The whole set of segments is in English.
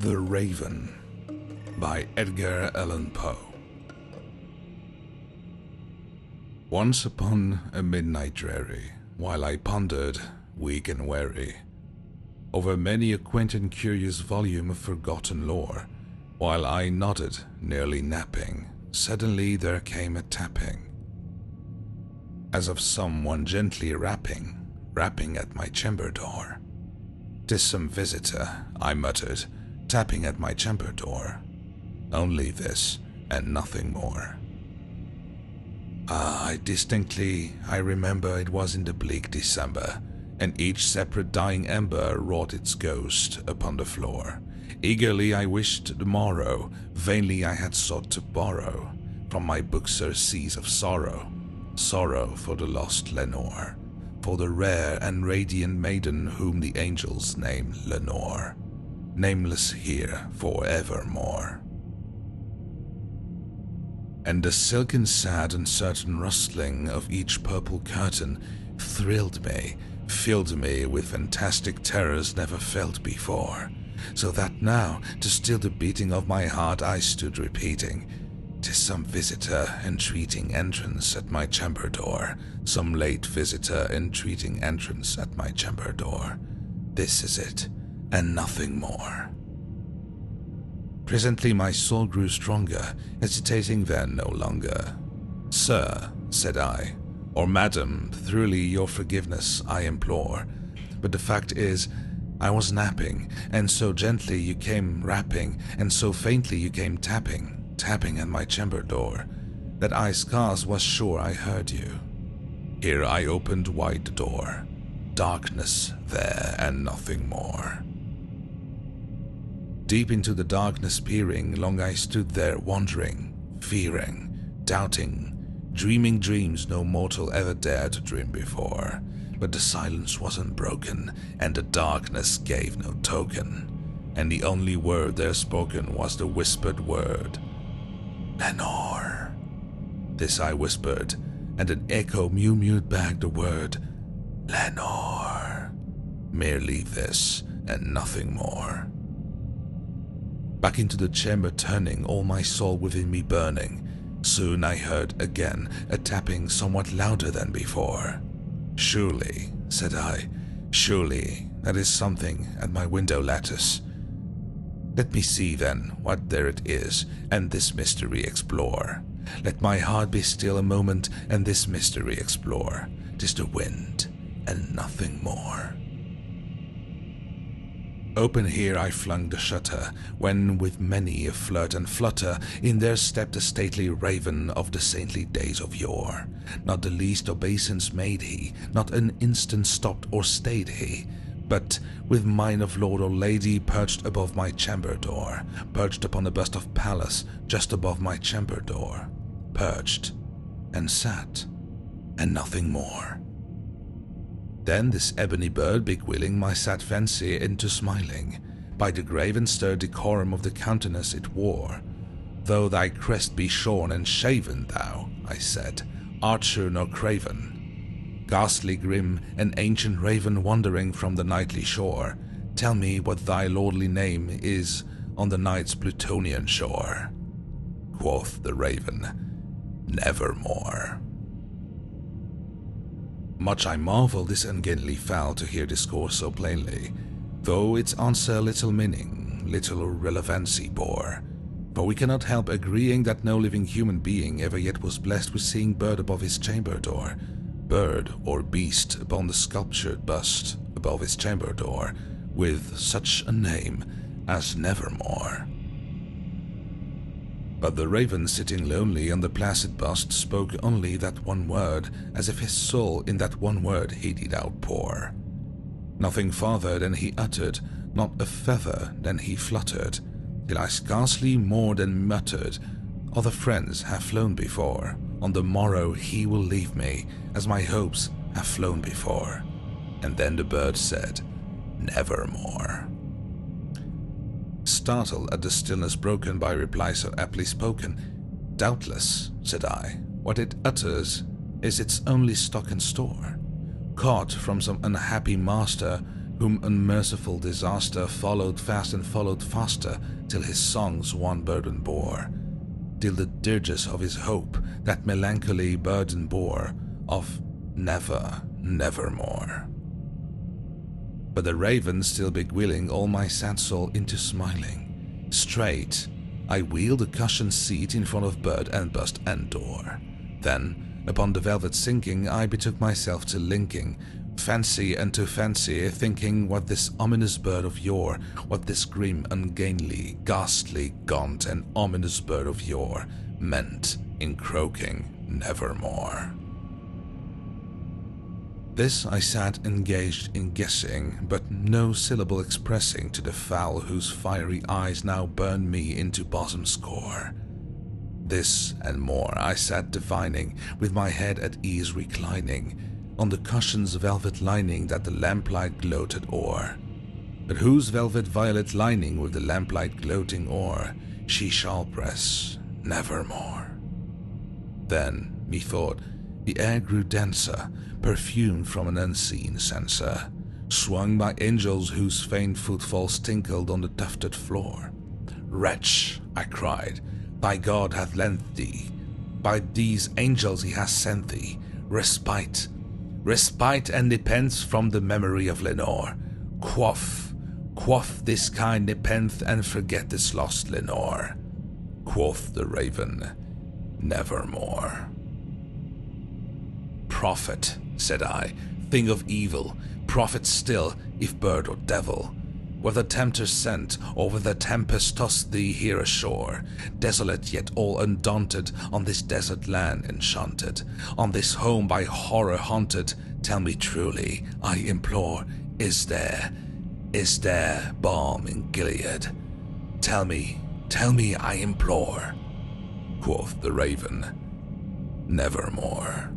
The Raven by Edgar Allan Poe. Once upon a midnight dreary, while I pondered, weak and weary, over many a quaint and curious volume of forgotten lore, while I nodded, nearly napping, suddenly there came a tapping, as of someone gently rapping at my chamber door. "'Tis some visitor," I muttered, tapping at my chamber door. Only this, and nothing more. I remember it was in the bleak December, and each separate dying ember wrought its ghost upon the floor. Eagerly I wished the morrow, vainly I had sought to borrow from my bookser's seas of sorrow, sorrow for the lost Lenore, for the rare and radiant maiden whom the angels name Lenore, nameless here for evermore. And the silken sad and certain rustling of each purple curtain thrilled me, filled me with fantastic terrors never felt before, so that now, to still the beating of my heart, I stood repeating, "'Tis some visitor entreating entrance at my chamber door, some late visitor entreating entrance at my chamber door. This is it, and nothing more." Presently my soul grew stronger, hesitating then no longer. "Sir," said I, "or madam, truly your forgiveness I implore, but the fact is, I was napping, and so gently you came rapping, and so faintly you came tapping at my chamber door, that I scarce was sure I heard you." Here I opened wide the door. Darkness there and nothing more. Deep into the darkness peering, long I stood there wondering, fearing, doubting, dreaming dreams no mortal ever dared to dream before. But the silence was unbroken, and the darkness gave no token, and the only word there spoken was the whispered word, "Lenore." This I whispered, and an echo mewed back the word, "Lenore." Merely this, and nothing more. Back into the chamber turning, all my soul within me burning, soon I heard again a tapping somewhat louder than before. "Surely," said I, "surely that is something at my window lattice. Let me see then what there it is, and this mystery explore. Let my heart be still a moment, and this mystery explore. 'Tis the wind, and nothing more." Open here I flung the shutter, when with many a flirt and flutter in there stepped a stately raven of the saintly days of yore. Not the least obeisance made he, not an instant stopped or stayed he, but with mine of lord or lady perched above my chamber door, perched upon a bust of Pallas just above my chamber door, perched and sat, and nothing more. Then this ebony bird bewilling my sad fancy into smiling, by the grave and stir decorum of the countenance it wore. "Though thy crest be shorn and shaven, thou," I said, "art sure nor craven. Ghastly grim, an ancient raven wandering from the nightly shore, tell me what thy lordly name is on the night's Plutonian shore." Quoth the raven, "Nevermore." Much I marvel this ungainly fowl to hear discourse so plainly, though its answer little meaning, little relevancy bore. For we cannot help agreeing that no living human being ever yet was blessed with seeing bird above his chamber door, bird or beast upon the sculptured bust above his chamber door, with such a name as Nevermore. But the raven sitting lonely on the placid bust spoke only that one word, as if his soul in that one word he did outpour. Nothing farther than he uttered, not a feather than he fluttered, till I scarcely more than muttered, "Other friends have flown before, on the morrow he will leave me, as my hopes have flown before." And then the bird said, "Nevermore." Startled at the stillness broken by reply so aptly spoken, "Doubtless," said I, "what it utters is its only stock and store, caught from some unhappy master whom unmerciful disaster followed fast and followed faster, till his songs one burden bore, till the dirges of his hope that melancholy burden bore, of never, nevermore. But the raven still beguiling all my sad soul into smiling, straight I wheeled a cushioned seat in front of bird and bust and door. Then, upon the velvet sinking, I betook myself to linking fancy and to fancy, thinking what this ominous bird of yore, what this grim, ungainly, ghastly, gaunt, and ominous bird of yore meant in croaking nevermore. This I sat engaged in guessing, but no syllable expressing to the fowl whose fiery eyes now burned me into bosom's core. This and more I sat divining, with my head at ease reclining, on the cushion's velvet lining that the lamplight gloated o'er. But whose velvet violet lining with the lamplight gloating o'er she shall press nevermore. Then, methought, the air grew denser, perfumed from an unseen censer, swung by angels whose faint footfalls tinkled on the tufted floor. Wretch, I cried, thy God hath lent thee, by these angels he has sent thee, respite, respite and nepenthe from the memory of Lenore. Quaff this kind nepenthe and forget this lost Lenore. Quoth the raven, nevermore. Prophet, said I, thing of evil, prophet still, if bird or devil, whether tempter sent, or whether tempest tossed thee here ashore, desolate yet all undaunted, on this desert land enchanted, on this home by horror haunted, tell me truly, I implore, is there balm in Gilead? Tell me, I implore. Quoth the raven, nevermore.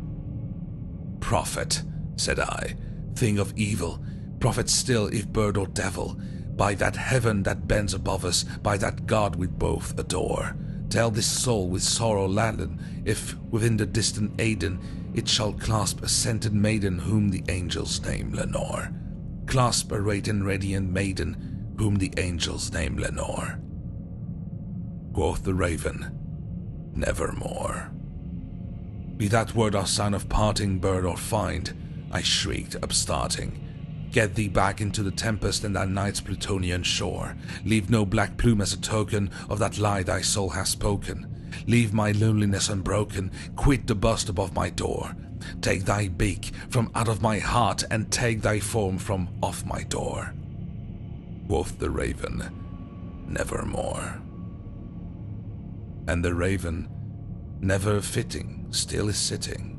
Prophet, said I, thing of evil, prophet still if bird or devil, by that heaven that bends above us, by that God we both adore, tell this soul with sorrow laden, if within the distant Aidenn it shall clasp a scented maiden whom the angels name Lenore. Clasp a radiant, radiant maiden whom the angels name Lenore. Quoth the raven, nevermore. Be that word or sign of parting, bird or find, I shrieked, upstarting. Get thee back into the tempest and thy night's Plutonian shore. Leave no black plume as a token of that lie thy soul has spoken. Leave my loneliness unbroken, quit the bust above my door. Take thy beak from out of my heart and take thy form from off my door. Quoth the raven, nevermore. And the raven, never fitting, still is sitting,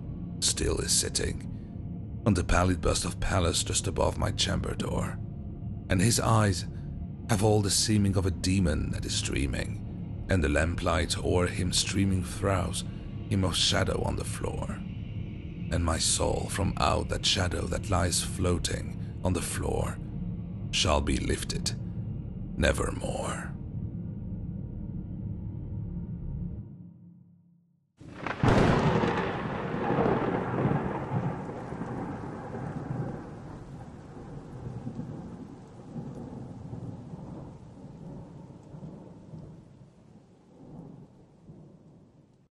on the pallid bust of Pallas just above my chamber door, and his eyes have all the seeming of a demon that is dreaming, and the lamplight o'er him streaming throws him of shadow on the floor, and my soul from out that shadow that lies floating on the floor shall be lifted nevermore.